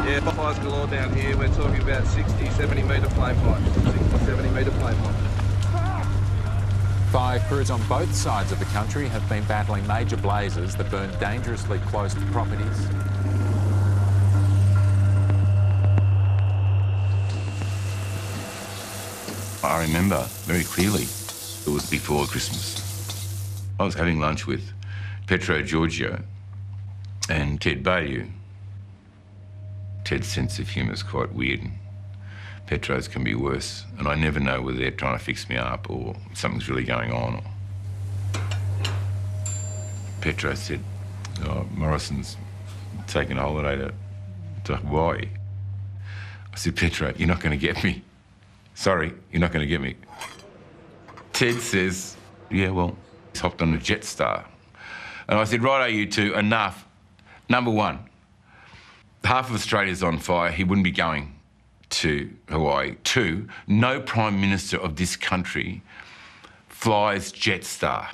Yeah, bushfires galore down here. We're talking about 60, 70 metre flame height. 60, 70 metre flame height. Fire crews on both sides of the country have been battling major blazes that burn dangerously close to properties. I remember very clearly it was before Christmas. I was having lunch with Petro Georgiou and Ted Baillieu. Ted's sense of humour is quite weird. Petro's can be worse, and I never know whether they're trying to fix me up or something's really going on. Petro said, "Oh, Morrison's taking a holiday to Hawaii." I said, "Petro, you're not going to get me. Sorry, you're not going to get me." Ted says, "Yeah, well, he's hopped on a Jetstar." And I said, "Righto, you two, enough. Number one, half of Australia's on fire. He wouldn't be going to Hawaii. Two, no Prime Minister of this country flies Jetstar.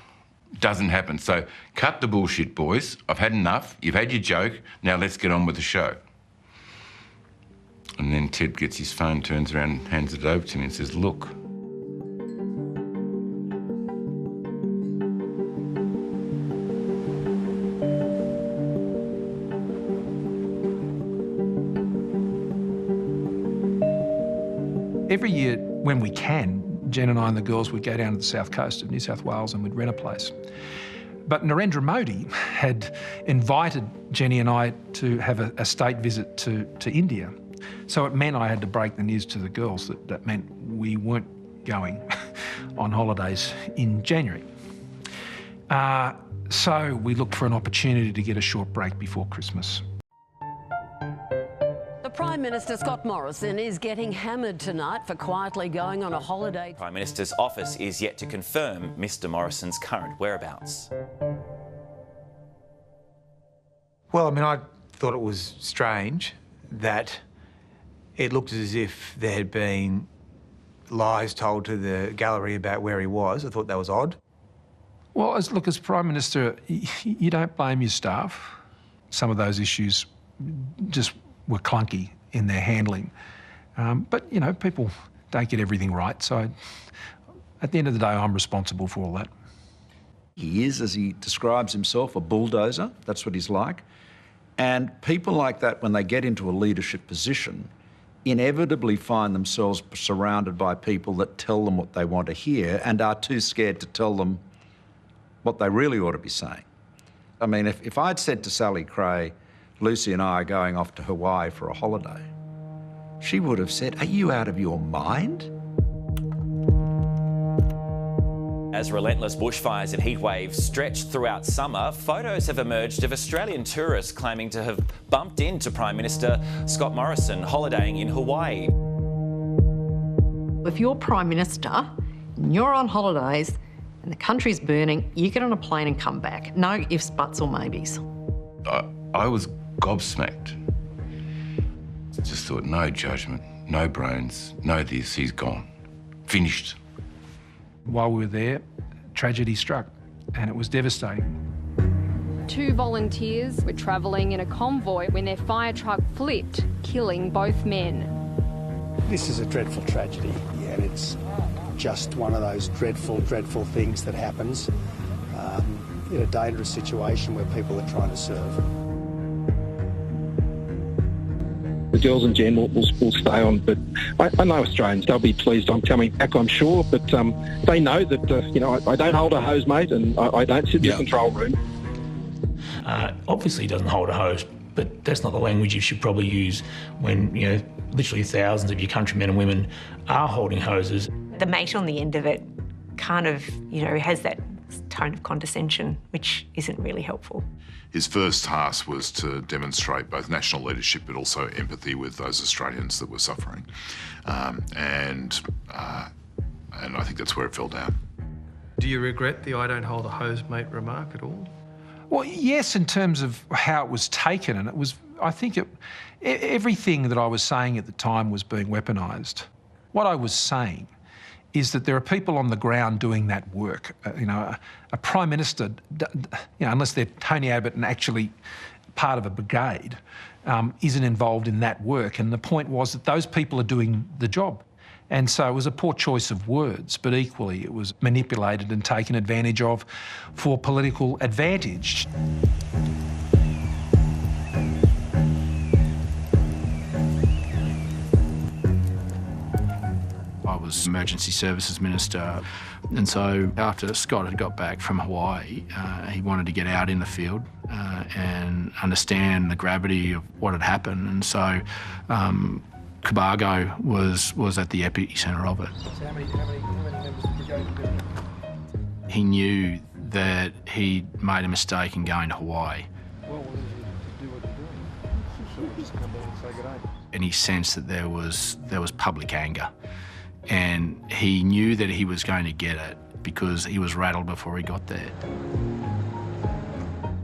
Doesn't happen. So cut the bullshit, boys. I've had enough. You've had your joke. Now let's get on with the show." And then Ted gets his phone, turns around, hands it over to me and says, "Look." Every year, when we can, Jen and I and the girls would go down to the south coast of New South Wales and we'd rent a place. But Narendra Modi had invited Jenny and I to have a state visit to India. So it meant I had to break the news to the girls that meant we weren't going on holidays in January. So we looked for an opportunity to get a short break before Christmas. Prime Minister Scott Morrison is getting hammered tonight for quietly going on a holiday. Prime Minister's office is yet to confirm Mr Morrison's current whereabouts. Well, I mean, I thought it was strange that it looked as if there had been lies told to the gallery about where he was. I thought that was odd. Well, as Prime Minister, you don't blame your staff. Some of those issues just were clunky in their handling. But, you know, people don't get everything right. So at the end of the day, I'm responsible for all that. He is, as he describes himself, a bulldozer. That's what he's like. And people like that, when they get into a leadership position, inevitably find themselves surrounded by people that tell them what they want to hear and are too scared to tell them what they really ought to be saying. I mean, if I'd said to Sally Cray, "Lucy and I are going off to Hawaii for a holiday," she would have said, "Are you out of your mind?" As relentless bushfires and heatwaves stretched throughout summer, photos have emerged of Australian tourists claiming to have bumped into Prime Minister Scott Morrison holidaying in Hawaii. If you're Prime Minister and you're on holidays and the country's burning, you get on a plane and come back. No ifs, buts or maybes. I was gobsmacked. Just thought, no judgment, no brains, no this, he's gone. Finished. While we were there, tragedy struck and it was devastating. 2 volunteers were travelling in a convoy when their fire truck flipped, killing both men. This is a dreadful tragedy, and it's just one of those dreadful, dreadful things that happens in a dangerous situation where people are trying to serve. The girls and Jen will stay on, but I know Australians, they'll be pleased I'm coming back, I'm sure, but they know that, you know, I don't hold a hose, mate, and I don't sit in the control room. Obviously he doesn't hold a hose, but that's not the language you should probably use when, you know, literally thousands of your countrymen and women are holding hoses. The mate on the end of it kind of, you know, has that tone of condescension, which isn't really helpful. His first task was to demonstrate both national leadership but also empathy with those Australians that were suffering. And I think that's where it fell down. Do you regret the "I don't hold a hose, mate" remark at all? Well, yes, in terms of how it was taken, and it was, I think everything that I was saying at the time was being weaponised. What I was saying is that there are people on the ground doing that work. You know, a Prime Minister, you know, unless they're Tony Abbott and actually part of a brigade, isn't involved in that work. And the point was that those people are doing the job. And so it was a poor choice of words, but equally it was manipulated and taken advantage of for political advantage. I was Emergency Services Minister, and so after Scott had got back from Hawaii, he wanted to get out in the field and understand the gravity of what had happened, and so Cobargo was at the epicentre of it. So how many members of the brigade did you get? He knew that he'd made a mistake in going to Hawaii. Well, what is it to do what you're doing? Just come back and say good day. And he sensed that there was public anger. And he knew that he was going to get it because he was rattled before he got there.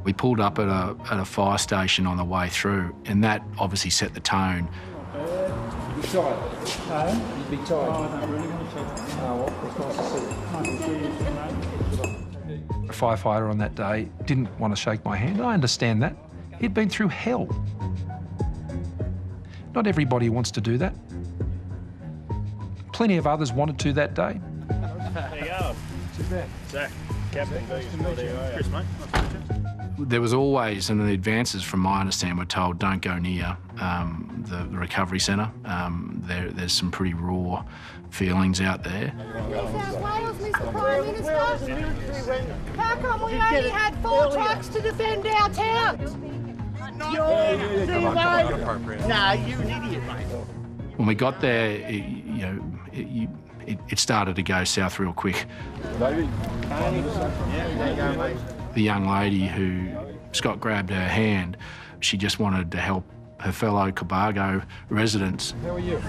We pulled up at a fire station on the way through, and that obviously set the tone. You'd be tired. No? You'd be tired. Oh, I don't really want to talk. Oh, well, it's nice to see you. A firefighter on that day didn't want to shake my hand. I understand that. He'd been through hell. Not everybody wants to do that. Plenty of others wanted to that day. There you go. Too bad. Zach, Captain Chris, mate. Nice to meet you. There was always, and the advances from my understanding were told, don't go near the recovery centre. There's some pretty raw feelings out there. New South Wales, Mr Prime Minister. How come we only had 4 trucks to defend our towns? Nah, you're an idiot, mate. When we got there, it started to go south real quick. Yeah, there you go, mate. The young lady who Scott grabbed her hand, she just wanted to help her fellow Cobargo residents. How are you?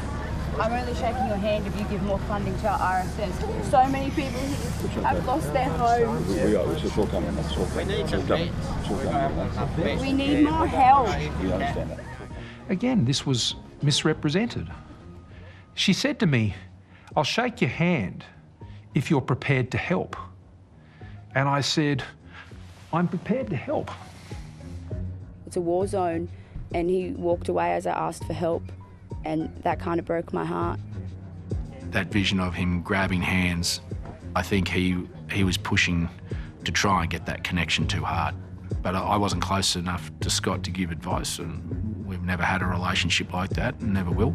I'm only shaking your hand if you give more funding to our RSS. So many people here have lost their homes. It's all coming. We need some beds. We need more help. You understand that? Again, this was misrepresented. She said to me, I'll shake your hand if you're prepared to help. And I said, I'm prepared to help. It's a war zone, and he walked away as I asked for help, and that kind of broke my heart. That vision of him grabbing hands, I think he was pushing to try and get that connection too hard. But I wasn't close enough to Scott to give advice, and we've never had a relationship like that and never will.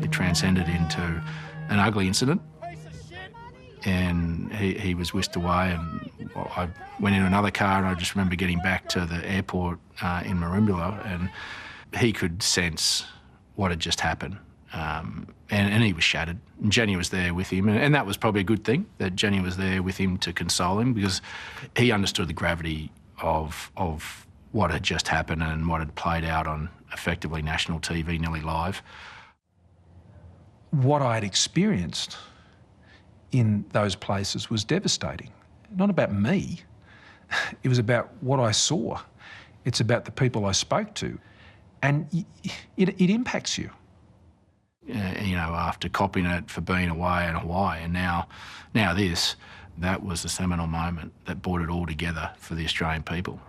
It transcended into an ugly incident, and he was whisked away, and I went in another car, and I just remember getting back to the airport in Merimbula, and he could sense what had just happened. And he was shattered. And Jenny was there with him, and that was probably a good thing, that Jenny was there with him to console him, because he understood the gravity of what had just happened and what had played out on effectively national TV, nearly live. What I had experienced in those places was devastating. Not about me, it was about what I saw. It's about the people I spoke to, and it impacts you. After copying it for being away in Hawaii, and now this, that was the seminal moment that brought it all together for the Australian people.